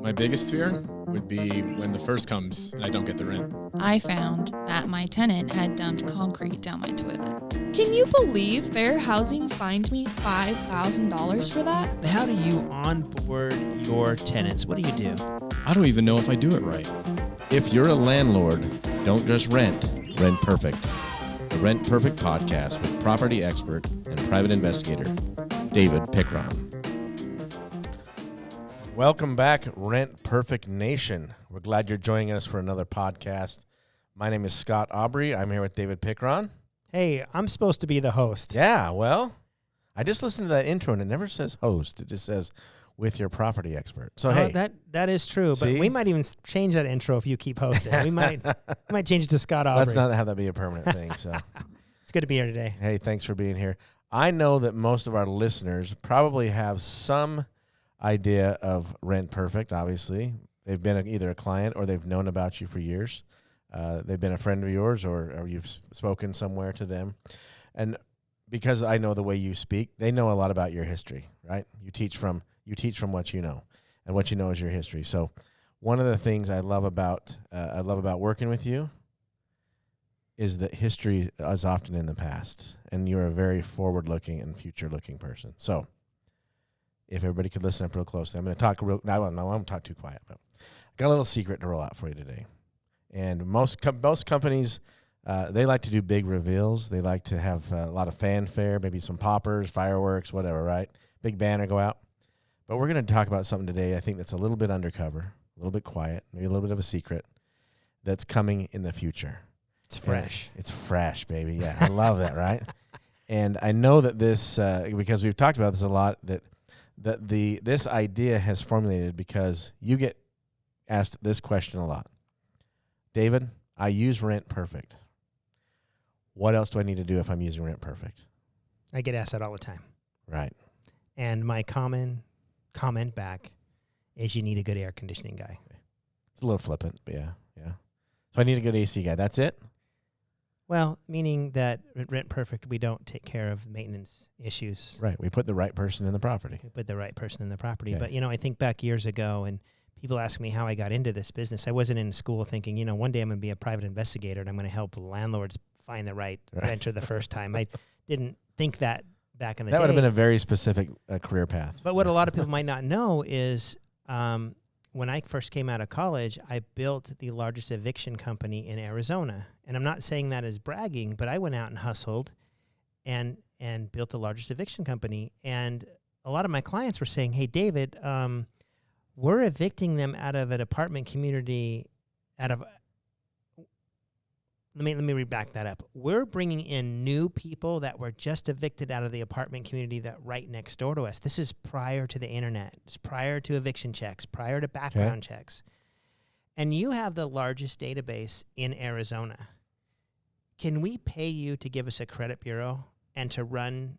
My biggest fear would be when the first comes and I don't get the rent. I found that my tenant had dumped concrete down my toilet. Can you believe Fair Housing fined me $5,000 for that? How do you onboard your tenants? What do you do? I don't even know if I do it right. If you're a landlord, don't just rent, rent perfect. The Rent Perfect podcast with property expert and private investigator, David Pickron. Welcome back, Rent Perfect Nation. We're glad you're joining us for another podcast. My name is Scott Aubrey. I'm here with David Pickron. Hey, I'm supposed to be the host. Yeah, well, I just listened to that intro and it never says host. It just says with your property expert. So hey, that is true. But See? we might even change that intro if you keep hosting. we might change it to Scott Aubrey. Let's not have that be a permanent thing. So it's good to be here today. hey, thanks for being here. I know that most of our listeners probably have some idea of Rent Perfect. Obviously, they've been either a client or they've known about you for years. They've been a friend of yours, or you've spoken somewhere to them. And because I know the way you speak, they know a lot about your history, right? You teach from what you know, and what you know is your history. So one of the things I love about working with you is that history is often in the past, and you're a very forward-looking and future-looking person. So if everybody could listen up real closely, I'm going to talk I won't talk too quiet, but I got a little secret to roll out for you today. And most companies, they like to do big reveals. They like to have a lot of fanfare, maybe some poppers, fireworks, whatever, right? Big banner go out. But we're going to talk about something today I think that's a little bit undercover, a little bit quiet, maybe a little bit of a secret that's coming in the future. It's fresh. It's fresh, baby. Yeah, I love that, right? And I know that this, because we've talked about this a lot, that this idea has formulated because you get asked this question a lot. David, I use Rent Perfect. What else do I need to do if I'm using Rent Perfect? I get asked that all the time. Right. And my common comment back is you need a good air conditioning guy. It's a little flippant, but yeah. So I need a good AC guy. That's it? Well, meaning that at Rent Perfect, we don't take care of maintenance issues. Right. We put the right person in the property. We put the right person in the property. Okay. But, I think back years ago, and people ask me how I got into this business. I wasn't in school thinking, one day I'm going to be a private investigator and I'm going to help landlords find the right renter the first time. I didn't think that back in the day. That would have been a very specific career path. But what a lot of people might not know is when I first came out of college, I built the largest eviction company in Arizona. And I'm not saying that as bragging, but I went out and hustled and built the largest eviction company. And a lot of my clients were saying, hey, David, we're evicting them out of an apartment community let me back that up. We're bringing in new people that were just evicted out of the apartment community that right next door to us. This is prior to the internet. It's prior to eviction checks, prior to background checks. And you have the largest database in Arizona. Can we pay you to give us a credit bureau and to run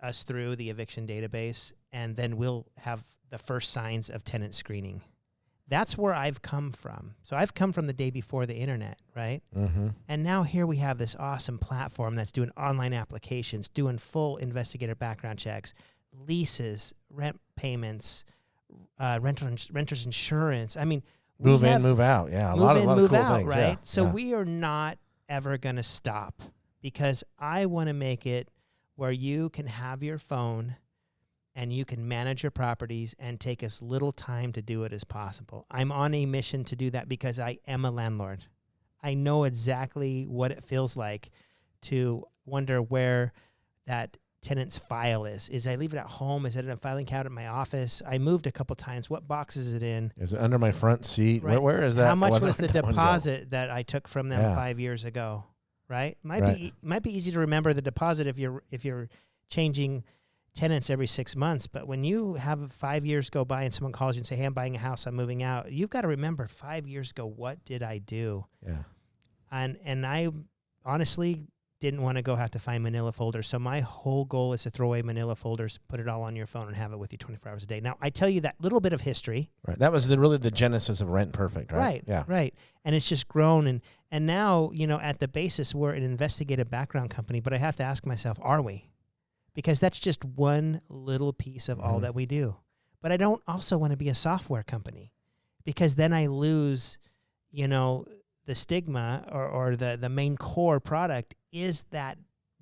us through the eviction database, and then we'll have the first signs of tenant screening? That's where I've come from. So I've come from the day before the internet, right? Mm-hmm. And now here we have this awesome platform that's doing online applications, doing full investigator background checks, leases, rent payments, renter's insurance. I mean, move in, move out. Yeah, a lot of cool things. Right? Yeah. So we are not ever going to stop, because I want to make it where you can have your phone and you can manage your properties and take as little time to do it as possible. I'm on a mission to do that because I am a landlord. I know exactly what it feels like to wonder where that tenant's file is. Is I leave it at home? Is it in a filing cabinet in my office? I moved a couple times. What box is it in? Is it under my front seat? Right. Where is that? How much was the deposit that I took from them Yeah. 5 years ago? Right? Might be easy to remember the deposit if you're changing tenants every 6 months, but when you have 5 years go by and someone calls you and say, hey, I'm buying a house, I'm moving out, you've got to remember 5 years ago, what did I do? Yeah. And I honestly didn't want to go have to find manila folders. So my whole goal is to throw away manila folders, put it all on your phone, and have it with you 24 hours a day. Now, I tell you that little bit of history. Right. That was really the genesis of Rent Perfect, right? Right. Yeah. Right. And it's just grown. And now, at the basis, we're an investigative background company, but I have to ask myself, are we? Because that's just one little piece of all that we do. But I don't also want to be a software company, because then I lose, the stigma or the main core product is that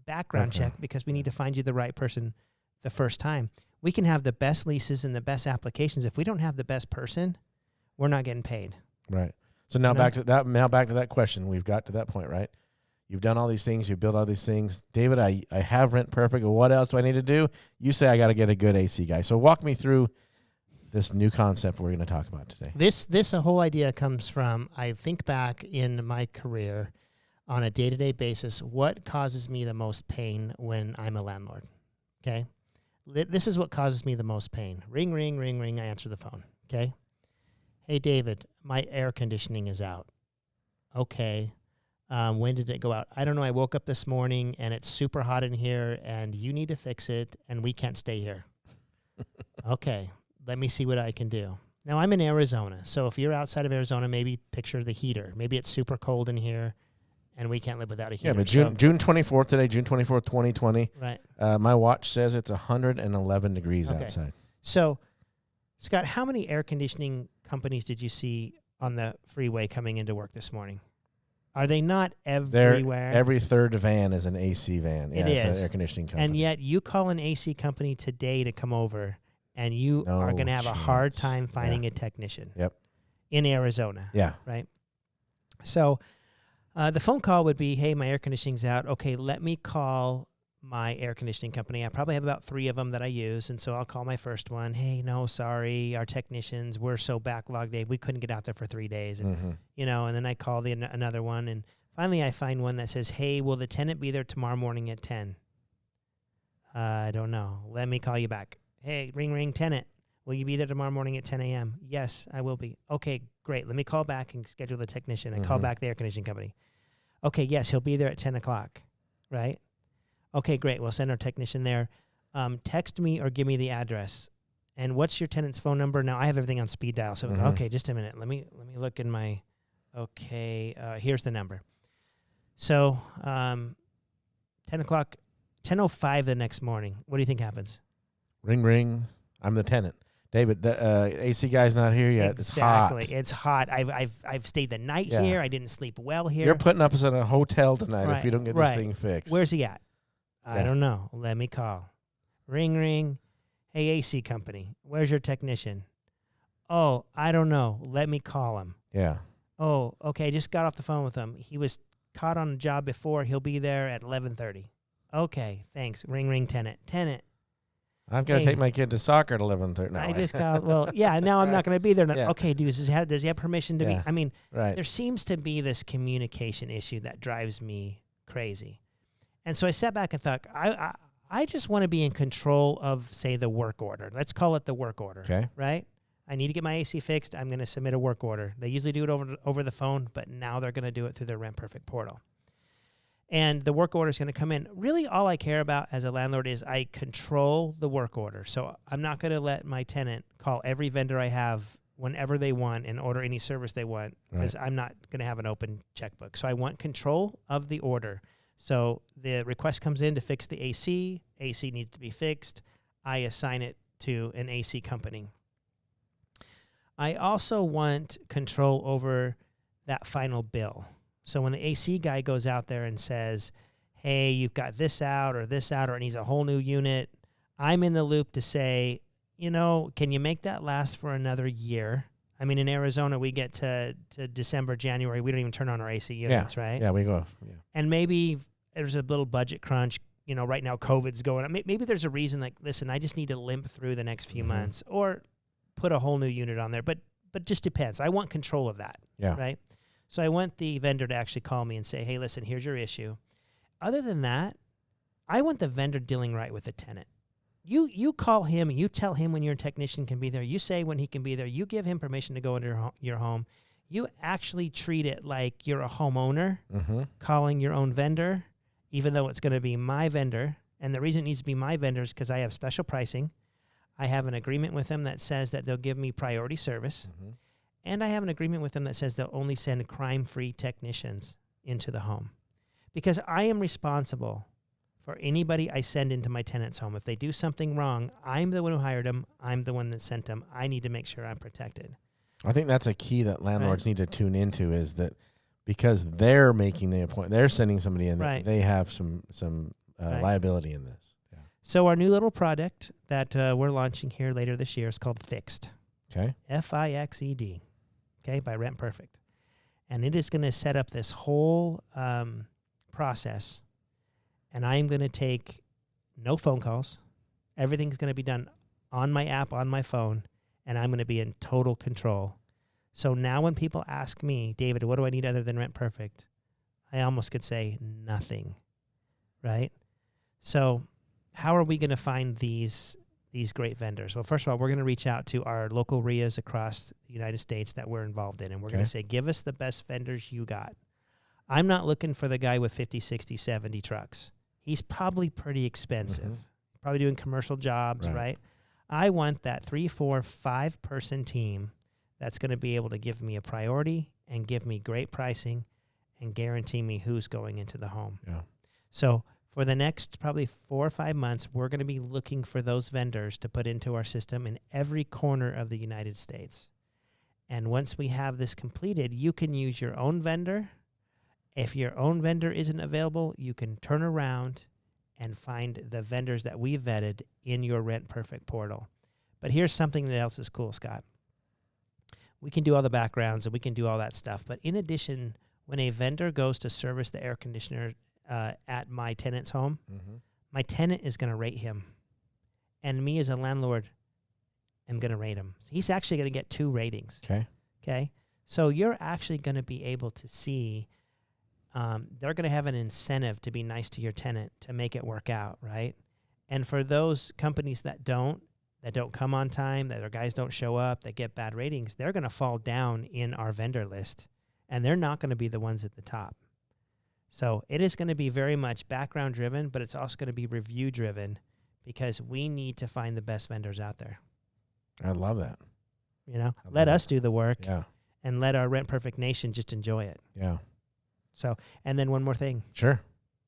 background check, because we need to find you the right person the first time. We can have the best leases and the best applications. If we don't have the best person, we're not getting paid. Right. So now back to that. Now back to that question. We've got to that point, right? You've done all these things. You built all these things. David, I have Rent Perfect. What else do I need to do? You say I got to get a good AC guy. So walk me through this new concept we're going to talk about today. This whole idea comes from, I think back in my career on a day-to-day basis, what causes me the most pain when I'm a landlord, okay? This is what causes me the most pain. Ring, ring, ring, ring. I answer the phone, okay? Hey, David, my air conditioning is out. Okay. When did it go out? I don't know. I woke up this morning, and it's super hot in here, and you need to fix it, and we can't stay here. Okay. Let me see what I can do. Now, I'm in Arizona, so if you're outside of Arizona, maybe picture the heater. Maybe it's super cold in here, and we can't live without a heater. Yeah, but June 24th today, June 24th, 2020. Right. My watch says it's 111 degrees outside. So, Scott, how many air conditioning companies did you see on the freeway coming into work this morning? Are they not everywhere? Every third van is an AC van. It It's is. an air conditioning company. And yet you call an AC company today to come over, and you No are going to have a hard chance. time finding a technician. Yep. In Arizona. Yeah. Right? So the phone call would be, hey, my air conditioning's out. Okay, let me call my air conditioning company. I probably have about 3 of them that I use, and so I'll call my first one. Hey, no, sorry, our technicians, we're so backlogged, Dave, we couldn't get out there for 3 days. And, and then I call another one, and finally I find one that says, hey, will the tenant be there tomorrow morning at 10? I don't know. Let me call you back. Hey, ring, ring, tenant. Will you be there tomorrow morning at 10 a.m.? Yes, I will be. Okay, great. Let me call back and schedule the technician. I call back the air conditioning company. Okay, yes, he'll be there at 10 o'clock, right? Okay, great. We'll send our technician there. Text me or give me the address. And what's your tenant's phone number? Now, I have everything on speed dial. So, okay, just a minute. Let me look in my, here's the number. So, 10 o'clock, 10:05 the next morning. What do you think happens? Ring, ring. I'm the tenant. David, the AC guy's not here yet. Exactly. It's hot. I've stayed the night here. I didn't sleep well here. You're putting us in a hotel tonight if you don't get this Right. thing fixed. Where's he at? I Yeah. don't know. Let me call. Ring, ring. Hey, AC company. Where's your technician? Oh, I don't know. Let me call him. Yeah. Oh, okay. I just got off the phone with him. He was caught on a job before. He'll be there at 11:30. Okay, thanks. Ring, ring, tenant. Tenant. I've got to take my kid to soccer at 11:30. No, I just got, well, yeah, now I'm not going to be there. Yeah. Okay, does he have permission to be? I mean, right. there seems to be this communication issue that drives me crazy. And so I sat back and thought, I just want to be in control of, say, the work order. Let's call it the work order, Okay. right? I need to get my AC fixed. I'm going to submit a work order. They usually do it over the phone, but now they're going to do it through their Rent Perfect portal. And the work order is going to come in. Really, all I care about as a landlord is I control the work order. So I'm not going to let my tenant call every vendor I have whenever they want and order any service they want, because I'm not going to have an open checkbook. So I want control of the order. So the request comes in to fix the AC. AC needs to be fixed. I assign it to an AC company. I also want control over that final bill. So when the AC guy goes out there and says, hey, you've got this out, or it needs a whole new unit, I'm in the loop to say, can you make that last for another year? I mean, in Arizona, we get to December, January, we don't even turn on our AC units, right? Yeah, we go. Yeah. And maybe there's a little budget crunch. Right now COVID's going on. Maybe there's a reason, like, listen, I just need to limp through the next few months, or put a whole new unit on there. But just depends. I want control of that, right? So I want the vendor to actually call me and say, hey, listen, here's your issue. Other than that, I want the vendor dealing right with the tenant. You call him, you tell him when your technician can be there. You say when he can be there. You give him permission to go into your home. You actually treat it like you're a homeowner calling your own vendor, even though it's going to be my vendor. And the reason it needs to be my vendor is because I have special pricing. I have an agreement with them that says that they'll give me priority service. And I have an agreement with them that says they'll only send crime-free technicians into the home. Because I am responsible for anybody I send into my tenant's home. If they do something wrong, I'm the one who hired them. I'm the one that sent them. I need to make sure I'm protected. I think that's a key that landlords need to tune into, is that because they're making the appointment, they're sending somebody in, Right. they have some Right. liability in this. Yeah. So our new little product that we're launching here later this year is called Fixed. Okay. Fixed. Okay, by Rent Perfect. And it is going to set up this whole process. And I'm going to take no phone calls. Everything's going to be done on my app, on my phone, and I'm going to be in total control. So now when people ask me, David, what do I need other than Rent Perfect? I almost could say nothing, right? So how are we going to find these great vendors? Well, first of all, we're going to reach out to our local RIAs across the United States that we're involved in, and we're going to say, give us the best vendors you got. I'm not looking for the guy with 50, 60, 70 trucks. He's probably pretty expensive, probably doing commercial jobs, right? I want that 3, 4, 5-person team that's going to be able to give me a priority and give me great pricing and guarantee me who's going into the home. Yeah. So for the next probably 4 or 5 months, we're going to be looking for those vendors to put into our system in every corner of the United States. And once we have this completed, you can use your own vendor. If your own vendor isn't available, you can turn around and find the vendors that we vetted in your Rent Perfect portal. But here's something that else is cool, Scott. We can do all the backgrounds and we can do all that stuff. But in addition, when a vendor goes to service the air conditioner at my tenant's home, my tenant is going to rate him. And me as a landlord am going to rate him. He's actually going to get 2 ratings. Okay. So you're actually going to be able to see, they're going to have an incentive to be nice to your tenant to make it work out, right? And for those companies that don't come on time, that their guys don't show up, that get bad ratings, they're going to fall down in our vendor list, and they're not going to be the ones at the top. So it is going to be very much background driven, but it's also going to be review driven, because we need to find the best vendors out there. I love that. You know, let us do the work, Yeah. and let our Rent Perfect Nation just enjoy it. Yeah. So, and then one more thing, Sure.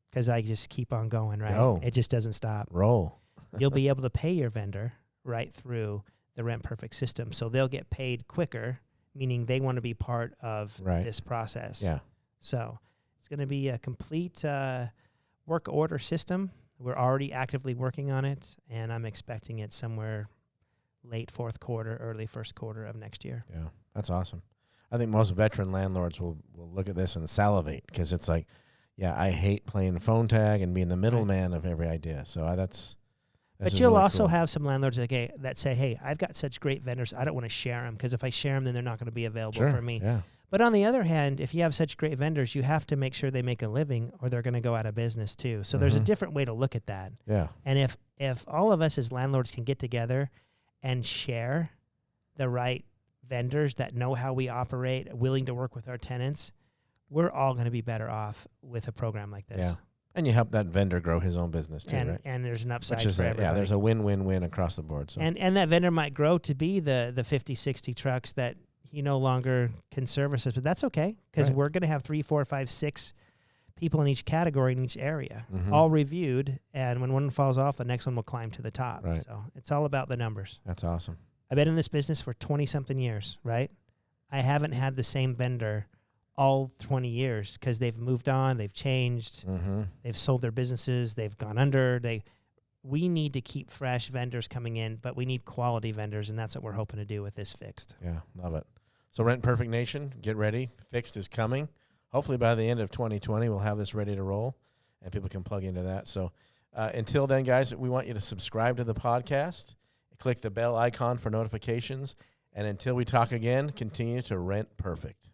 because I just keep on going, right? Go. It just doesn't stop. Roll. You'll be able to pay your vendor right through the Rent Perfect system. So they'll get paid quicker, meaning they want to be part of this process. Yeah. So it's going to be a complete work order system. We're already actively working on it, and I'm expecting it somewhere late 4th quarter, early 1st quarter of next year. Yeah. That's awesome. I think most veteran landlords will look at this and salivate, because it's like, yeah, I hate playing phone tag and being the middleman of every idea. So that's But you'll also have some landlords that say, hey, I've got such great vendors, I don't want to share them, because if I share them, then they're not going to be available for me. Yeah. But on the other hand, if you have such great vendors, you have to make sure they make a living, or they're going to go out of business too. So there's a different way to look at that. Yeah. And if all of us as landlords can get together and share the right vendors that know how we operate, willing to work with our tenants, we're all going to be better off with a program like this. Yeah. And you help that vendor grow his own business too, right? And there's an upside Which is for everybody. yeah, there's a win-win-win across the board. So. And that vendor might grow to be the 50, 60 trucks that he no longer can service us, but that's okay, because we're going to have 3, 4, 5, 6 people in each category in each area, all reviewed, and when one falls off, the next one will climb to the top. Right. So it's all about the numbers. That's awesome. I've been in this business for 20-something years, right? I haven't had the same vendor all 20 years, because they've moved on, they've changed, they've sold their businesses, they've gone under. We need to keep fresh vendors coming in, but we need quality vendors, and that's what we're hoping to do with this Fixed. Yeah, love it. So Rent Perfect Nation, get ready. Fixed is coming. Hopefully by the end of 2020, we'll have this ready to roll, and people can plug into that. So until then, guys, we want you to subscribe to the podcast, click the bell icon for notifications, and until we talk again, continue to rent perfect.